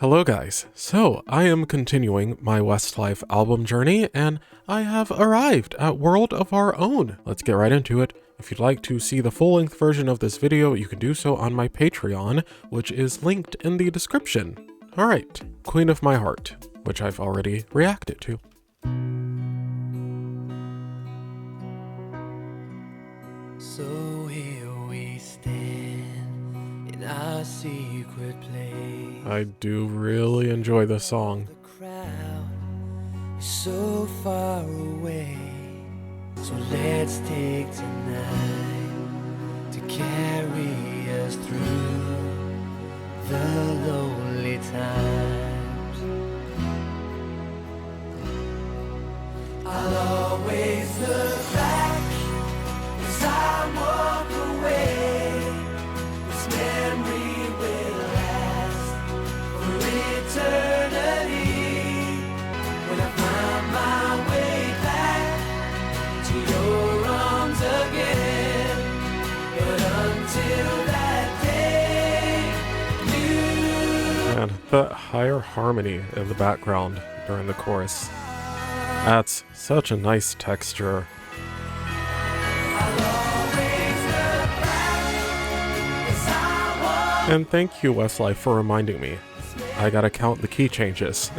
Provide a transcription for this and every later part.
Hello guys, so I am continuing my Westlife album journey and I have arrived at World of Our Own. Let's get right into it. If you'd like to see the full-length version of this video, you can do so on my Patreon, which is linked in the description. Alright, Queen of My Heart, which I've already reacted to. So here we stand in our secret place. I do really enjoy this song. The crowd is so far away. So let's take tonight to carry us through the lonely times. I'll always look back as I walk away. This memory will last for eternity. When I find my way back to your arms again, but until that day, Man, that higher harmony in the background during the chorus. That's such a nice texture. And thank you, Westlife, for reminding me. I gotta count the key changes.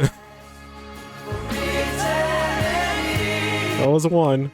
That was one.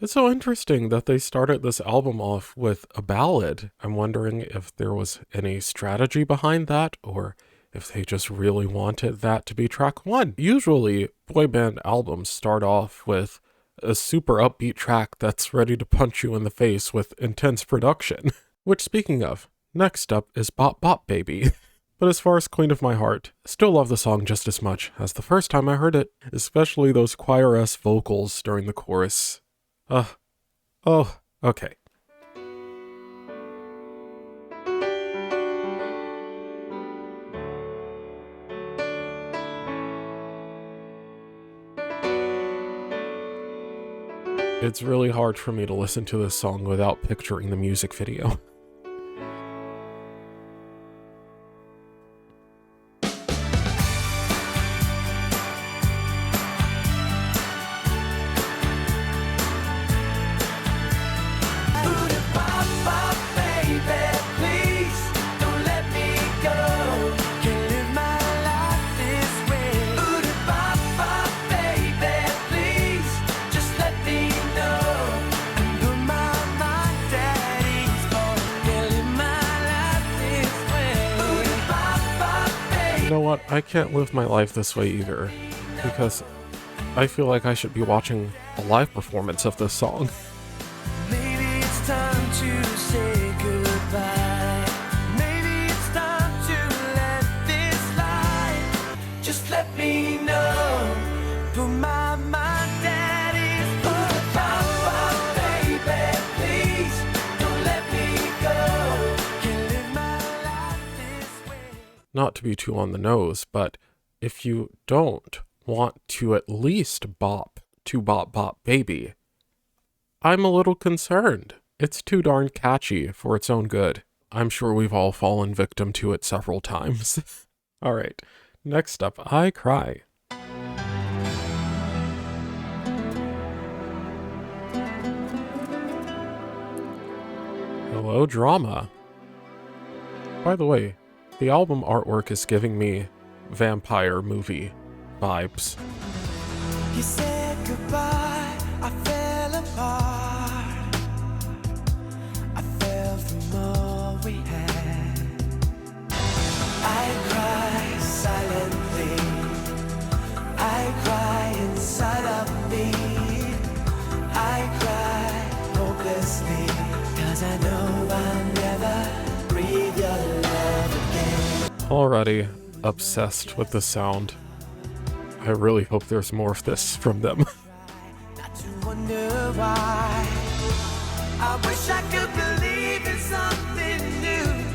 It's so interesting that they started this album off with a ballad. I'm wondering if there was any strategy behind that, or if they just really wanted that to be track one. Usually, boy band albums start off with a super upbeat track that's ready to punch you in the face with intense production. Which, speaking of, next up is Bop Bop Baby. But as far as Queen of My Heart, still love the song just as much as the first time I heard it, especially those choir-esque vocals during the chorus. Okay. It's really hard for me to listen to this song without picturing the music video. You know what? I can't live my life this way either, because I feel like I should be watching a live performance of this song. maybe it's time to say goodbye. Maybe it's time to let this lie. Just let me know. Put my mind at ease. Pop, baby, please don't let me go. Can't live my life this way. Not to be too on the nose, but if you don't want to at least bop to Bop Bop Baby, I'm a little concerned. It's too darn catchy for its own good. I'm sure we've all fallen victim to it several times. Alright, next up, I Cry. Hello, Drama. By the way, the album artwork is giving me vampire movie vibes. You said goodbye, I fell apart. I fell from all we had. I cry silently. I cry inside of me. I cry hopelessly. 'Cause I know I'll never breathe your love again. Already obsessed with the sound. I really hope there's more of this from them. Not to wonder why. I wish I could believe in something new.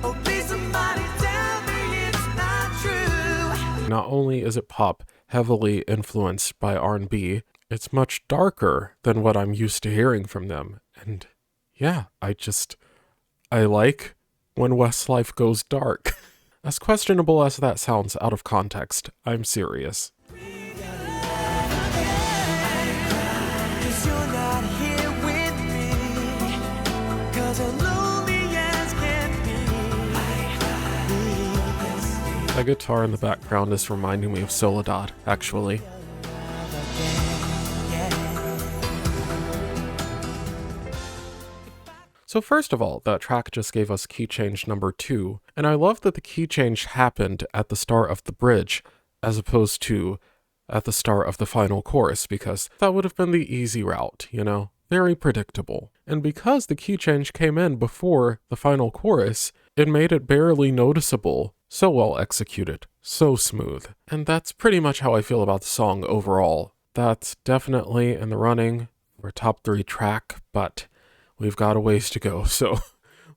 Oh, please somebody tell me it's not true. Not only is it pop heavily influenced by R&B, it's much darker than what I'm used to hearing from them. And yeah, I like when Westlife goes dark. As questionable as that sounds out of context, I'm serious. Cause you're not here with me. Cause I'm lonely as can be. That guitar in the background is reminding me of Soledad, actually. So first of all, that track just gave us key change number 2, and I love that the key change happened at the start of the bridge, as opposed to at the start of the final chorus, because that would have been the easy route, you know? Very predictable. And because the key change came in before the final chorus, it made it barely noticeable. So well executed. So smooth. And that's pretty much how I feel about the song overall. That's definitely in the running for top 3 track, but we've got a ways to go, so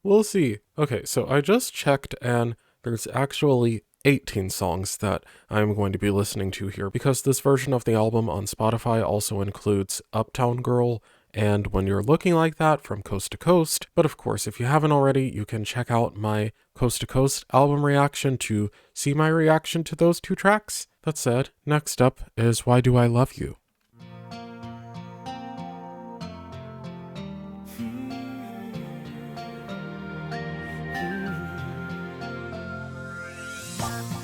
we'll see. Okay, so I just checked and there's actually 18 songs that I'm going to be listening to here, because this version of the album on Spotify also includes Uptown Girl and When You're Looking Like That from Coast to Coast. But of course, if you haven't already, you can check out my Coast to Coast album reaction to see my reaction to those 2 tracks. That said, next up is Why Do I Love You?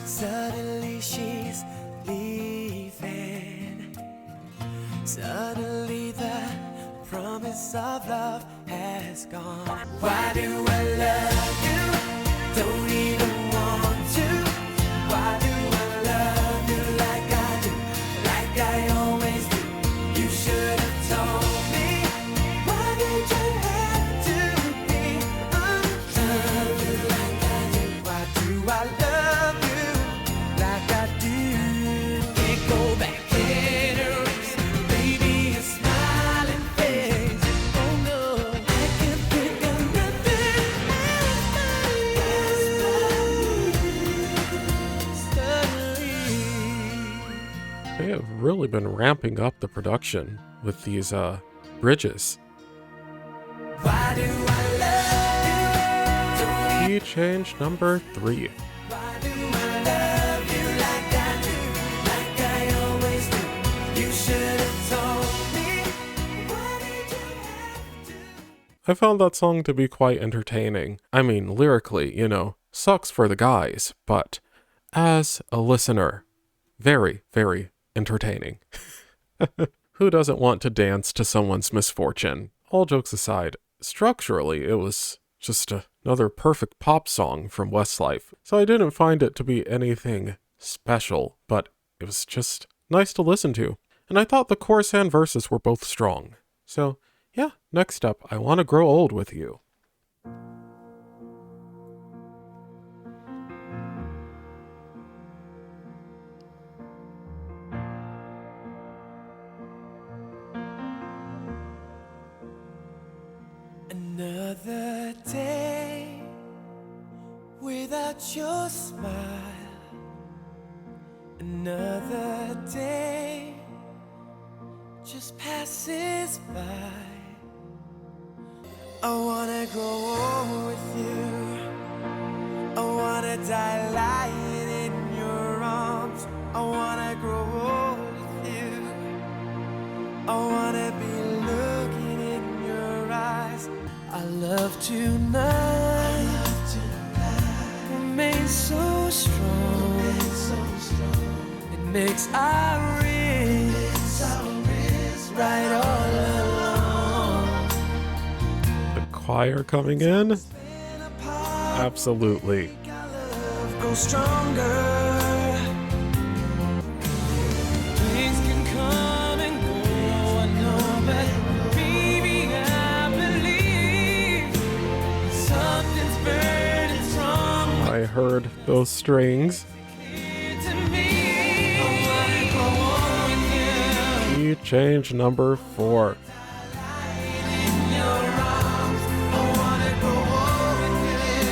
Suddenly she's leaving. Suddenly the promise of love has gone. Why do I love you? Don't even want to. Why do I love you like I do? Like I always do. You should have told me. Why did you have to be unloved? Love you like I do. Why do I love you like I do? Can't go back. Can't erase. Baby, a smiling face. Oh no, I can't think of nothing else but you. They have really been ramping up the production with these bridges. Why do I love you? Key change number 3. Why do I love you like I do? Like I always do. You should have told me. Why did you have to? I found that song to be quite entertaining. I mean, lyrically, you know, sucks for the guys, but as a listener, very, very entertaining. Who doesn't want to dance to someone's misfortune? All jokes aside, structurally, it was just another perfect pop song from Westlife, so I didn't find it to be anything special, but it was just nice to listen to. And I thought the chorus and verses were both strong. So, yeah, next up, I Want to Grow Old with You. Another day without your smile. Another day just passes by. I wanna grow old with you. I wanna die lying in your arms. I wanna grow old with you. I wanna be looking in your eyes. Our love tonight remains so strong. It makes our wrists right all along. The choir coming in? Absolutely. Our love grows stronger. Things can come and go, I know, but baby, I believe something's burning strong I heard those strings. to me. I wanna go on with you. Key change number 4. In your arms, I wanna go on with you.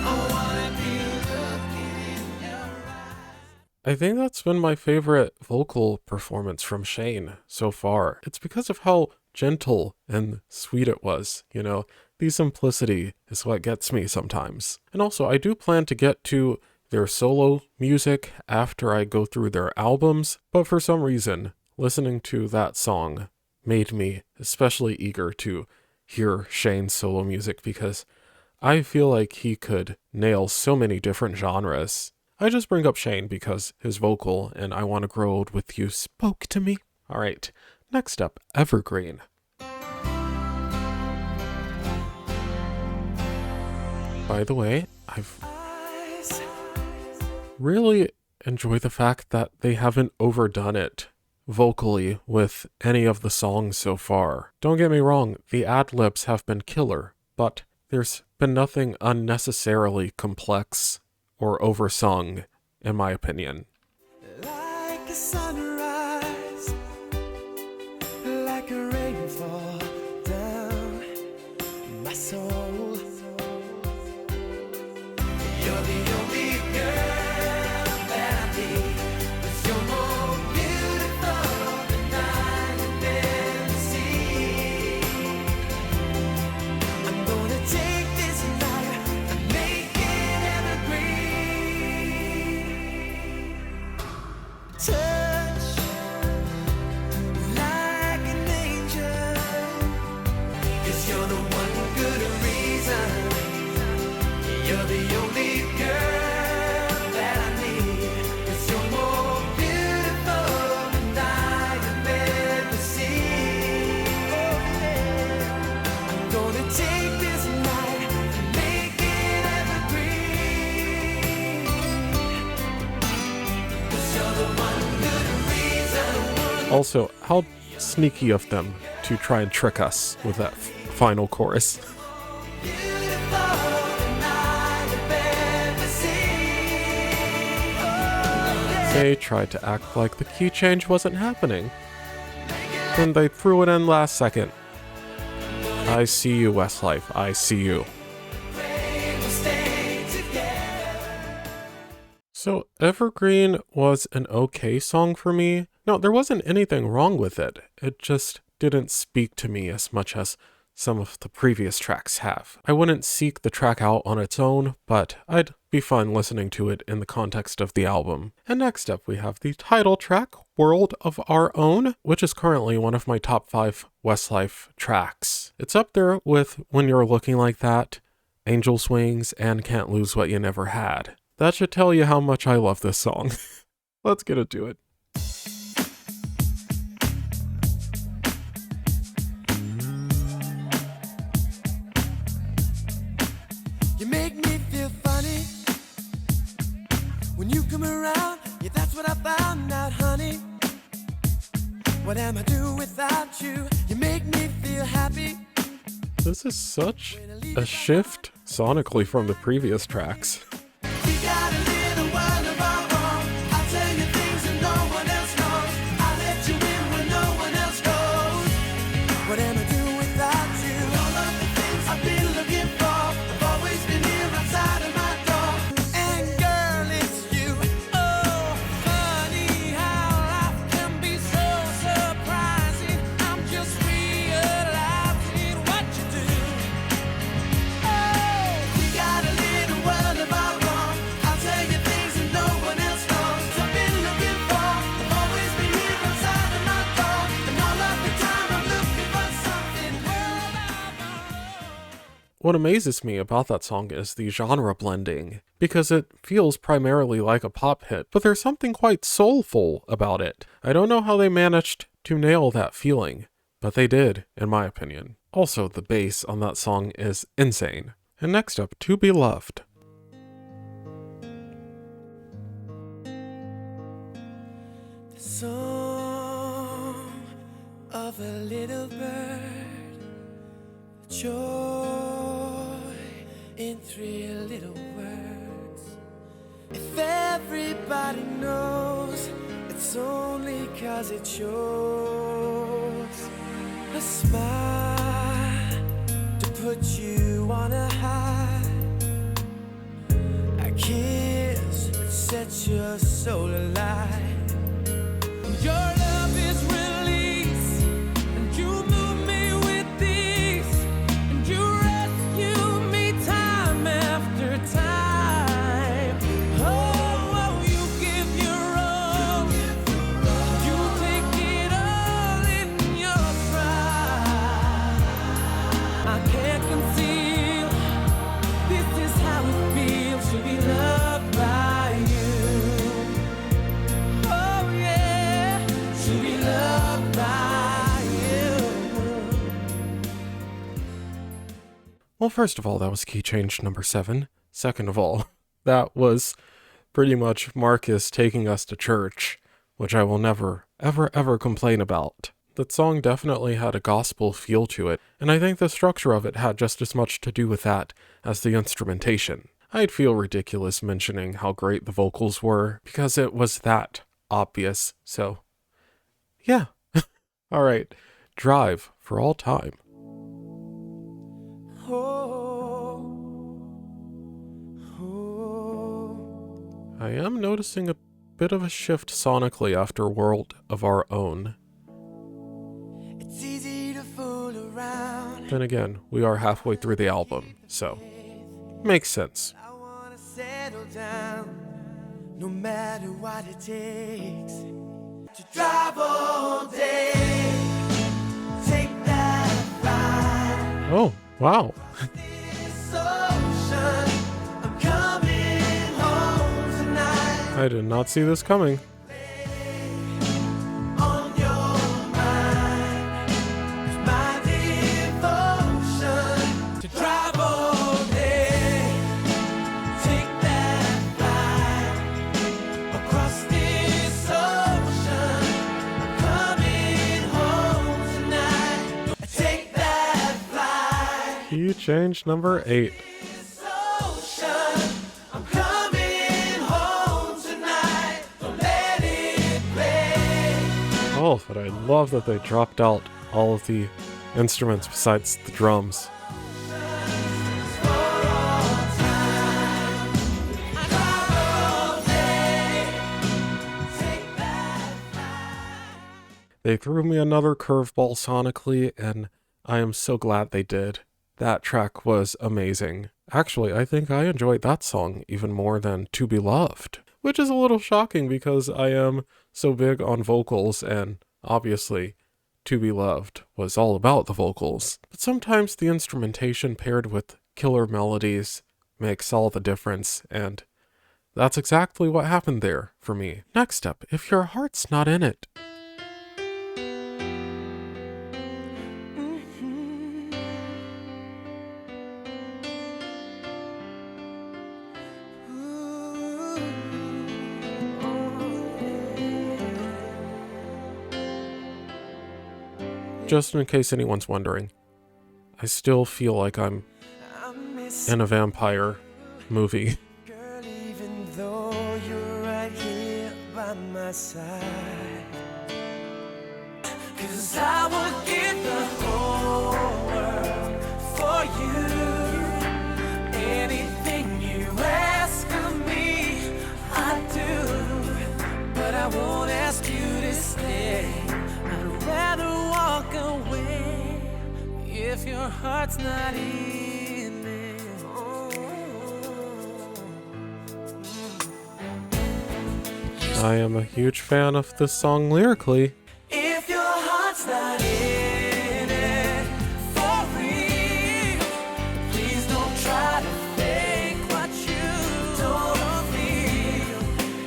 I wanna be looking in your eyes. I think that's been my favorite vocal performance from Shane so far. It's because of how gentle and sweet it was, The simplicity is what gets me sometimes. And also, I do plan to get to their solo music after I go through their albums, but for some reason, listening to that song made me especially eager to hear Shane's solo music because I feel like he could nail so many different genres. I just bring up Shane because his vocal and I Want to Grow Old With You spoke to me. All right, next up, Evergreen. By the way, I've really enjoyed the fact that they haven't overdone it vocally with any of the songs so far. Don't get me wrong, the ad-libs have been killer, but there's been nothing unnecessarily complex or oversung, in my opinion. Like a sunrise, like a rainfall down my soul. You're the only girl that I need, 'cause you're more beautiful than I have ever seen. I'm gonna take this night and make it evergreen. Touch like an angel, 'cause you're the one good reason. You're the only girl that I need, 'cause you're more beautiful than I have ever seen. Oh yeah, I'm gonna take this night and make it evergreen, 'cause you're the one good reason. Also, how sneaky of them to try and trick us with that final chorus. They tried to act like the key change wasn't happening. Then they threw it in last second. I see you, Westlife. I see you. So, Evergreen was an okay song for me. No, there wasn't anything wrong with it. It just didn't speak to me as much as some of the previous tracks have. I wouldn't seek the track out on its own, but I'd be fine listening to it in the context of the album. And next up we have the title track, World of Our Own, which is currently one of my top 5 Westlife tracks. It's up there with When You're Looking Like That, Angel Swings, and Can't Lose What You Never Had. That should tell you how much I love this song. Let's get into it. You make me feel funny when you come around. Yeah, that's what I found out, honey. What am I doing without you? You make me feel happy. This is such a shift sonically from the previous tracks. We got a little world of our own. I'll tell you things that no one else knows. I'll let you in when no one else goes. What am I doing without you? All of the things I've been looking for have always been here outside of my door. And girl, it's you. Oh, funny how life can be so surprising. I'm just realizing what you do. Oh, we got a little world of our own. I'll tell you things that no one else knows. I've been looking for, I've always been here outside of my door. And all of the time I'm looking for something. World of our own. What amazes me about that song is the genre blending, because it feels primarily like a pop hit, but there's something quite soulful about it. I don't know how they managed to nail that feeling, but they did, in my opinion. Also, the bass on that song is insane. And next up, To Be Loved. The song of a little bird, joy in 3 little words. If everybody knows, it's only 'cause it's yours. A smile to put you on a high, a kiss that sets your soul alight. Your love is release, and you move me I can't conceal. This is how it feels to be loved by you. Oh yeah, to be loved by you. Well, first of all, that was key change number 7. Second of all, that was pretty much Marcus taking us to church, which I will never, ever complain about. That song definitely had a gospel feel to it, and I think the structure of it had just as much to do with that as the instrumentation. I'd feel ridiculous mentioning how great the vocals were, because it was that obvious, so yeah. Alright, Drive for all time. I am noticing a bit of a shift sonically after World of Our Own. It's easy to fool around. Then again, we are halfway through the album, so makes sense. I wanna settle down, no matter what it takes. To drive all day, take that ride. Oh, wow. This ocean, I'm coming home tonight. I did not see this coming. On your mind, it's my devotion. To drive all day, take that ride across this ocean. I'm coming home tonight. Take that flight. Key change number 8. This ocean, I'm coming home tonight. Don't let it play. Oh, but I love that they dropped out all of the instruments besides the drums. For all time, drive all day. Take that flight. They threw me another curveball sonically, and I am so glad they did. That track was amazing. Actually, I think I enjoyed that song even more than To Be Loved, which is a little shocking because I am so big on vocals, and obviously To Be Loved was all about the vocals. But sometimes the instrumentation paired with killer melodies makes all the difference, and that's exactly what happened there for me. Next up, If Your Heart's Not In It. Just in case anyone's wondering, I still feel like I'm in a vampire movie. Girl, even though you're right here by my side, 'cause I would give the whole world for you. Anything you ask of me, I do. But I won't ask you to stay. I'd rather walk away if your heart's not in it. I am a huge fan of this song lyrically. If your heart's not in it for real, please don't try to fake what you don't feel.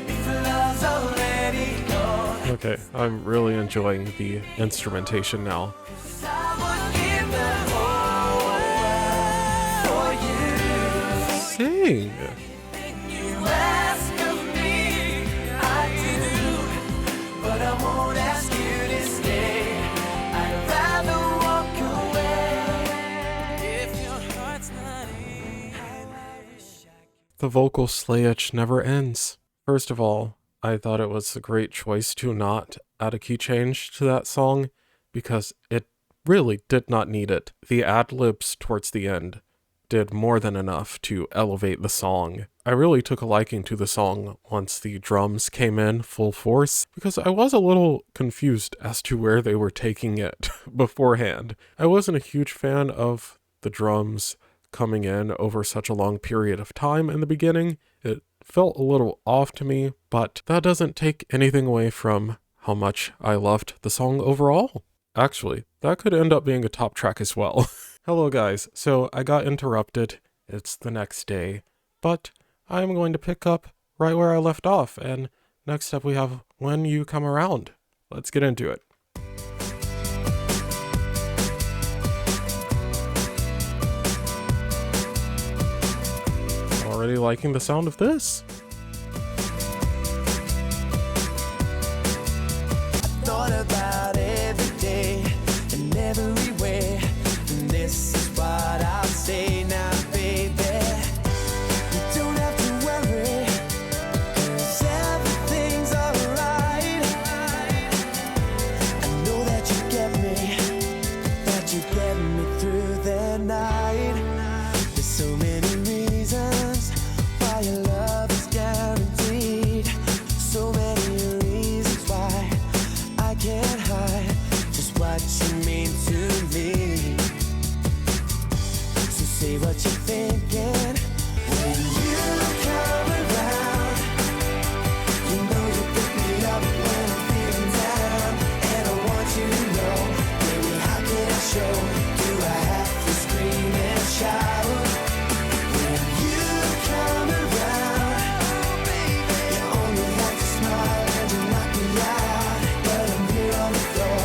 If love's already gone, Okay, I'm really enjoying the instrumentation now. I would give the whole world for you. Sing! Anything you ask of me, I do. But I won't ask you to stay. I'd rather walk away if your heart's not in it. The vocal slayage never ends. First of all, I thought it was a great choice to not add a key change to that song because it really did not need it. The ad-libs towards the end did more than enough to elevate the song. I really took a liking to the song once the drums came in full force because I was a little confused as to where they were taking it beforehand. I wasn't a huge fan of the drums coming in over such a long period of time in the beginning. It felt a little off to me, but that doesn't take anything away from how much I loved the song overall. Actually, that could end up being a top track as well. Hello, guys. So I got interrupted. It's the next day, but I'm going to pick up right where I left off. And next up, we have When You Come Around. Let's get into it. Already liking the sound of this? Thought about every day and every way. And this is what I'll say now, baby. You don't have to worry, 'cause everything's alright. I know that you get me through the night. There's so many reasons why your love is guaranteed. So many reasons why I can't hide just what you mean to me. So say what you're thinking when you come around. You know you pick me up when I'm feeling down, and I want you to know, baby, how can I show? Do I have to scream and shout when you come around? You only have to smile and you knock me out, but I'm here on the floor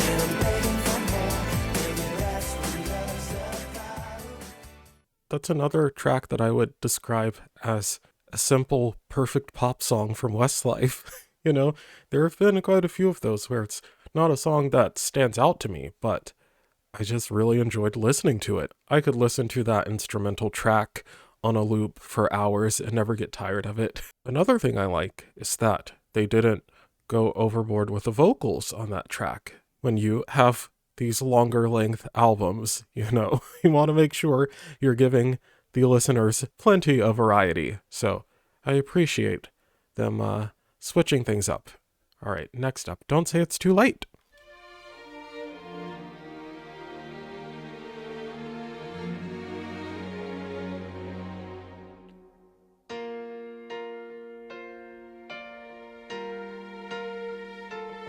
and I'm begging for more. Baby, that's what love's about. That's another track that I would describe as a simple, perfect pop song from Westlife. You know, there have been quite a few of those where it's not a song that stands out to me, but I just really enjoyed listening to it. I could listen to that instrumental track on a loop for hours and never get tired of it. Another thing I like is that they didn't go overboard with the vocals on that track. When you have these longer length albums, you know, you want to make sure you're giving the listeners plenty of variety. So I appreciate them switching things up. All right, next up, Don't Say It's Too Late.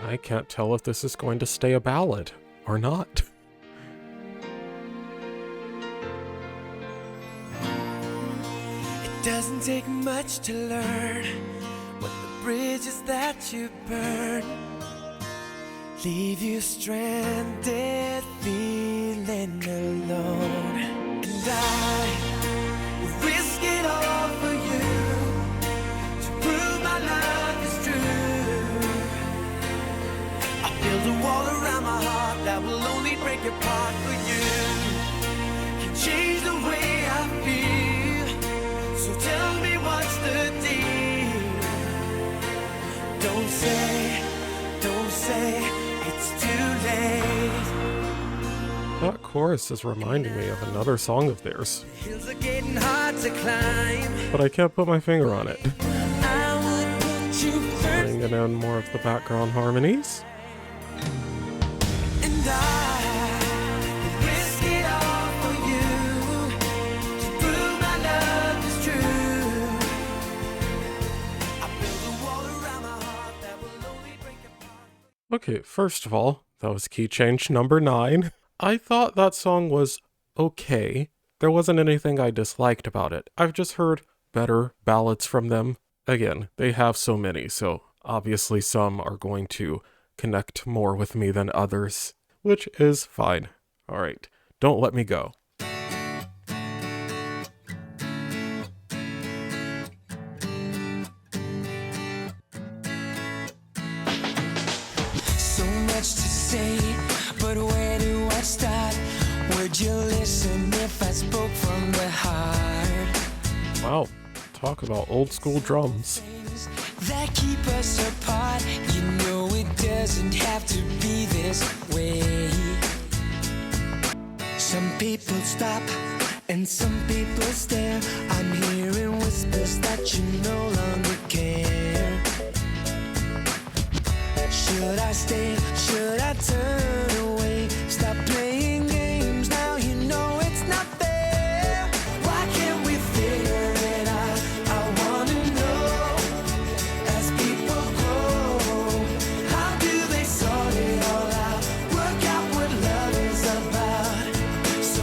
I can't tell if this is going to stay a ballad or not. It doesn't take much to learn what the bridges that you burn leave you stranded, feeling alone. And I would risk it all for you to prove my love is true. I build a wall around my heart that will only break apart for you. Can change the way I feel, so tell me what's the deal. Don't say it's too late. That chorus is reminding me of another song of theirs, Hills are getting hard to climb. but I can't put my finger on it. I would put you first, Bringing in more of the background harmonies. and I would risk it all for you to prove my love is true. I build a wall around my heart that will only break apart. Okay, first of all, that was key change number 9. I thought that song was okay. There wasn't anything I disliked about it. I've just heard better ballads from them. Again, they have so many, so obviously some are going to connect more with me than others, which is fine. All right, Don't Let Me Go. So much to say, but where do I start? Would you listen if I spoke from the heart? Wow, talk about old school drums. Things that keep us apart, you know it doesn't have to be this way. Some people stop and some people stare. I'm hearing whispers that you no longer care. Should I stay? Should I turn away? Stop playing games now, you know it's not fair. Why can't we figure it out? I wanna know, as people grow, how do they sort it all out? Work out what love is about. So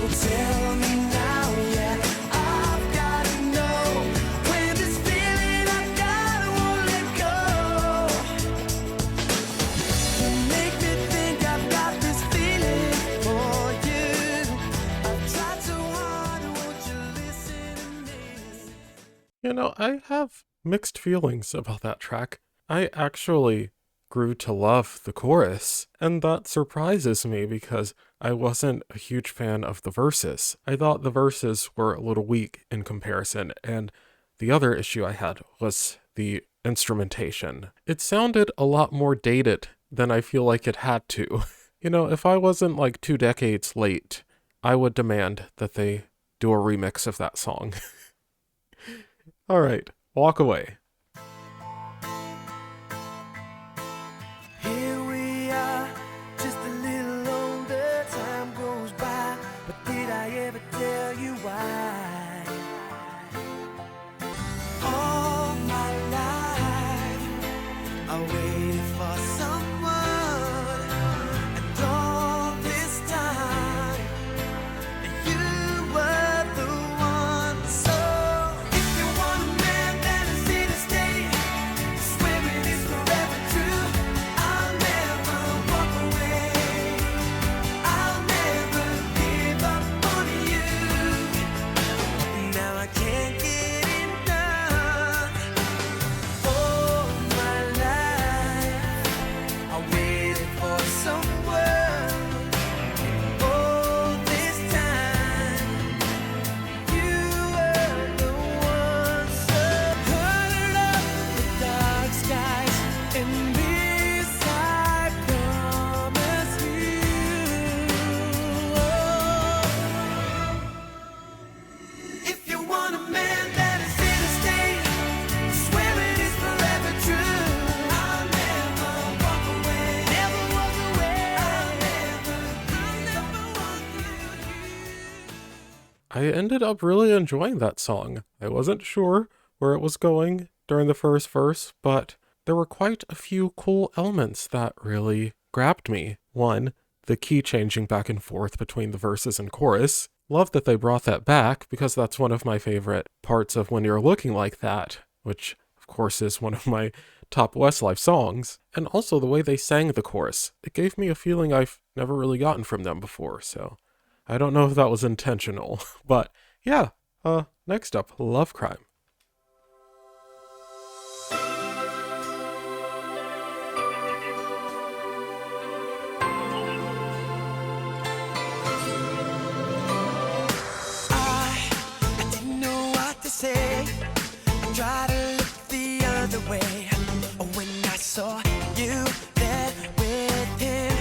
I have mixed feelings about that track. I actually grew to love the chorus, and that surprises me because I wasn't a huge fan of the verses. I thought the verses were a little weak in comparison, and the other issue I had was the instrumentation. It sounded a lot more dated than I feel like it had to. If I wasn't like 2 decades late, I would demand that they do a remix of that song. All right, walk away. Here we are, just a little older. Time goes by, but did I ever tell you why? All my life, I waited for someone, and all this time, you were the one. So, if you want a man that is here to stay, swear it is forever true. I'll never walk away. I'll never give up on you. Now I can't get enough. All my life, I waited for someone. All this time, you were the one. So turn up the dark skies, and this I promise you. If you want a man that is here to stay, swear it is forever true. I'll never walk away. Never walk away. I'll never walk you. I ended up really enjoying that song. I wasn't sure where it was going during the first verse, but there were quite a few cool elements that really grabbed me. One, the key changing back and forth between the verses and chorus. Love that they brought that back because that's one of my favorite parts of When You're Looking Like That, which of course is one of my top Westlife songs. And also the way they sang the chorus. It gave me a feeling I've never really gotten from them before, so I don't know if that was intentional. But yeah, next up, Love Crime. I didn't know what to say. I tried to look the other way when I saw you there with him.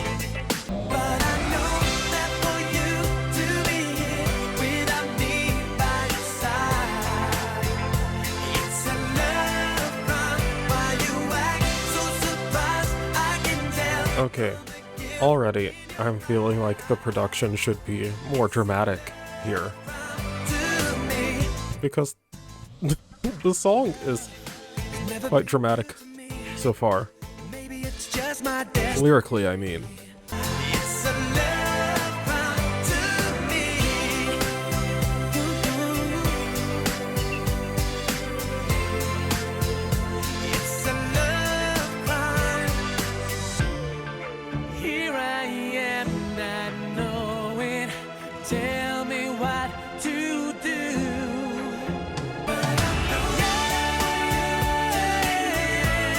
But I know that for you to be here without me by your side, it's a love crime. Why you act so surprised? I can tell. Okay, already I'm feeling like the production should be more dramatic here To me, because the song is never quite dramatic so far. maybe it's just my destiny. Lyrically, I mean. It's a love crime to me. It's a love crime. Here I am not knowing. Tell me what to do. But I know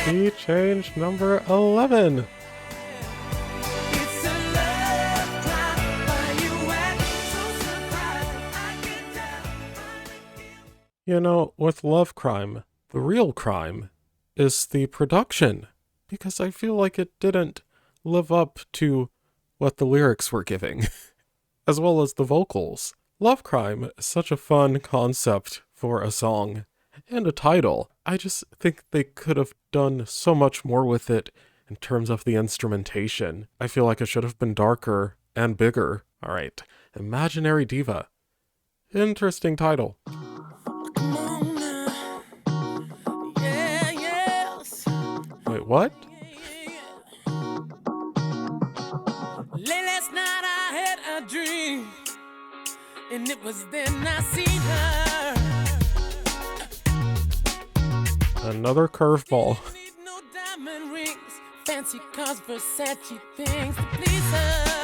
Key change number 11. it's a love crime. Why you act so surprised? I can tell. With Love Crime, the real crime is the production, because I feel like it didn't live up to what the lyrics were giving, as well as the vocals. Love Crime is such a fun concept for a song and a title. I just think they could have done so much more with it in terms of the instrumentation. I feel like it should have been darker and bigger. All right, Imaginary Diva. Interesting title. Come on now. Yeah, yes. Wait, what? Late last night I had a dream, and it was then I seen her. Another curveball. Need no diamond rings, fancy cars, Versace things to please her.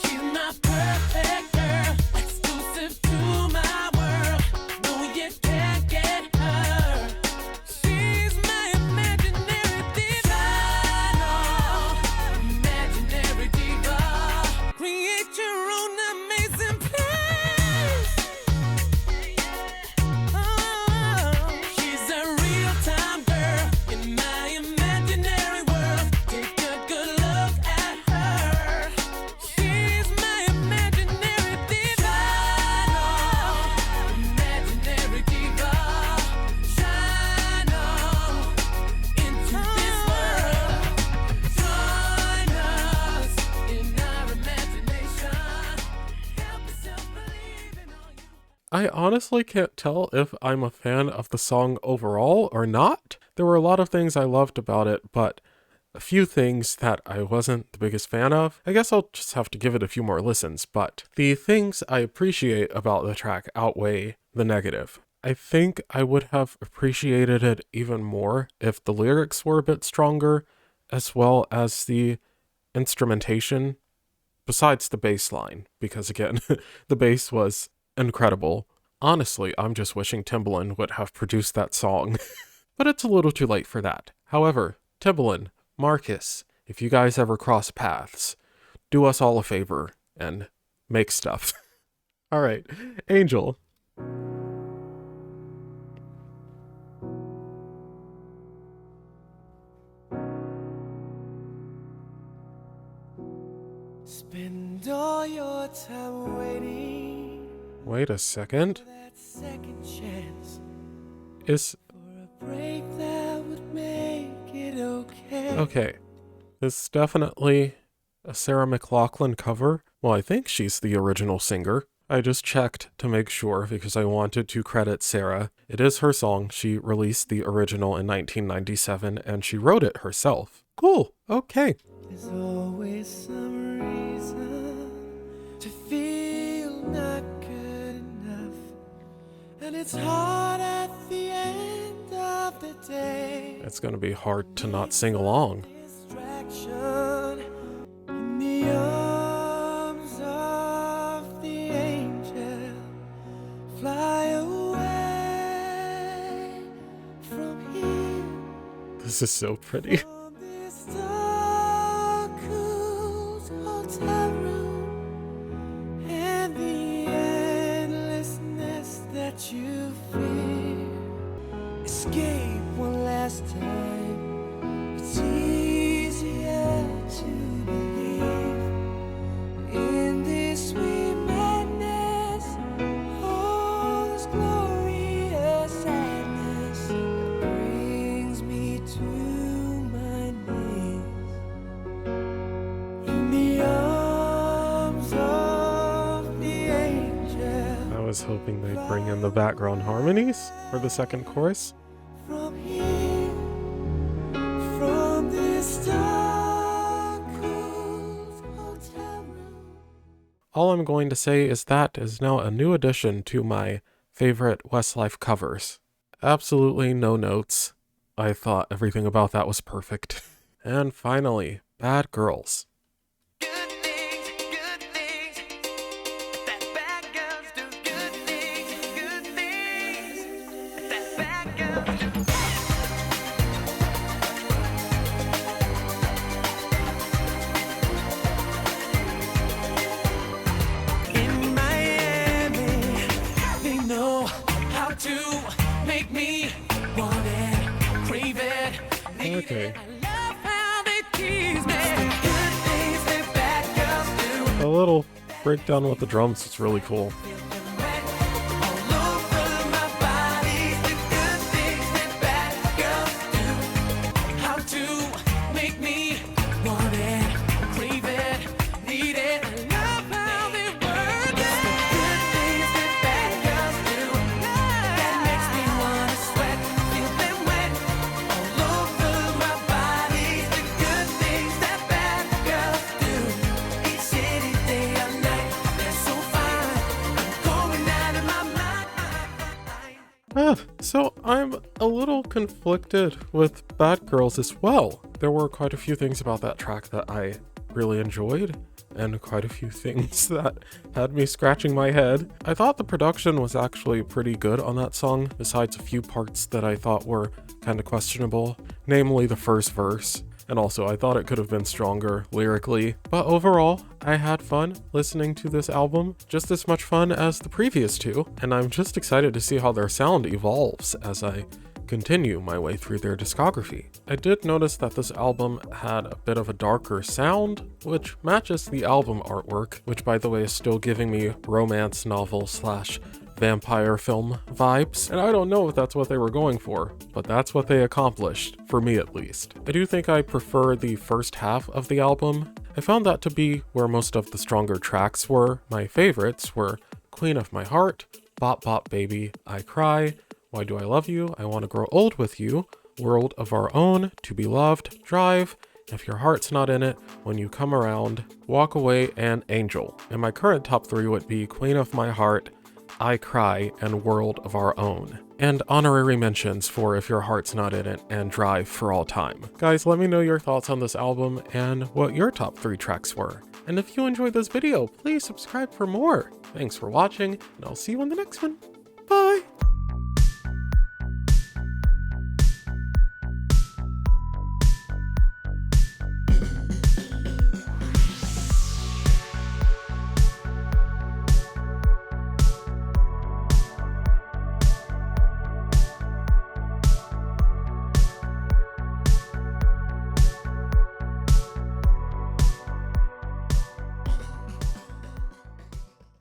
She's my perfect girl. I honestly can't tell if I'm a fan of the song overall or not. There were a lot of things I loved about it, but a few things that I wasn't the biggest fan of. I guess I'll just have to give it a few more listens, but the things I appreciate about the track outweigh the negative. I think I would have appreciated it even more if the lyrics were a bit stronger, as well as the instrumentation, besides the bass line, because again, the bass was incredible. Honestly, I'm just wishing Timbaland would have produced that song, but it's a little too late for that. However, Timbaland, Marcus, if you guys ever cross paths, do us all a favor and make stuff. All right, Angel. Spend all your time waiting Wait a second. for that second chance, Is for a break that would make it okay. okay. It's definitely a Sarah McLachlan cover. Well, I think she's the original singer. I just checked to make sure because I wanted to credit Sarah. It is her song. She released the original in 1997 and she wrote it herself. Cool. Okay. There's always some reason to feel not good enough, and it's hard at the end of the day. It's going to be hard to not sing along. Distraction in the arms of the angel. Fly away from here. This is so pretty. From this dark, cool hotel room and the endlessness that you fear. Escape one last time. It's easier to believe in this sweet madness. All this glorious sadness that brings me to my knees in the arms of the angel. I was hoping they'd bring in the background harmonies for the second chorus. From here, from this dark, cool hotel room. All I'm going to say is that is now a new addition to my favorite Westlife covers. Absolutely no notes. I thought everything about that was perfect. And finally, Bad Girls. Good things that bad girls do. Good things that bad girls do. In Miami, they know how to make me want it, crave it, need Okay. it. I love how they tease me. Good things that bad girls do. A little breakdown with the drums is really cool. All over my body, the good things that bad girls do. How to make me want it, crave it, need it. I love how they work it. Good things that bad girls do. That makes me wanna sweat, feel them wet. All over my body, the good things that bad girls do. Each city, day or night, they're so fine. I'm going out of my mind. So I'm a little conflicted with Bad Girls as well. There were quite a few things about that track that I really enjoyed, and quite a few things that had me scratching my head. I thought the production was actually pretty good on that song, besides a few parts that I thought were kind of questionable, namely the first verse. And also, I thought it could have been stronger lyrically. But overall, I had fun listening to this album, just as much fun as the previous two, and I'm just excited to see how their sound evolves as I continue my way through their discography. I did notice that this album had a bit of a darker sound, which matches the album artwork, which by the way is still giving me romance novel slash vampire film vibes, and I don't know if that's what they were going for, but that's what they accomplished, for me at least. I do think I prefer the first half of the album. I found that to be where most of the stronger tracks were. My favorites were Queen of My Heart, Bop Bop Baby, I Cry, Why Do I Love You, I Want to Grow Old With You, World of Our Own, To Be Loved, Drive, If Your Heart's Not In It, When You Come Around, Walk Away, and Angel. And my current top 3 would be Queen of My Heart, I Cry, and World of Our Own. And honorary mentions for If Your Heart's Not In It and Drive for all time. Guys, let me know your thoughts on this album and what your top 3 tracks were. And if you enjoyed this video, please subscribe for more. Thanks for watching, and I'll see you in the next one.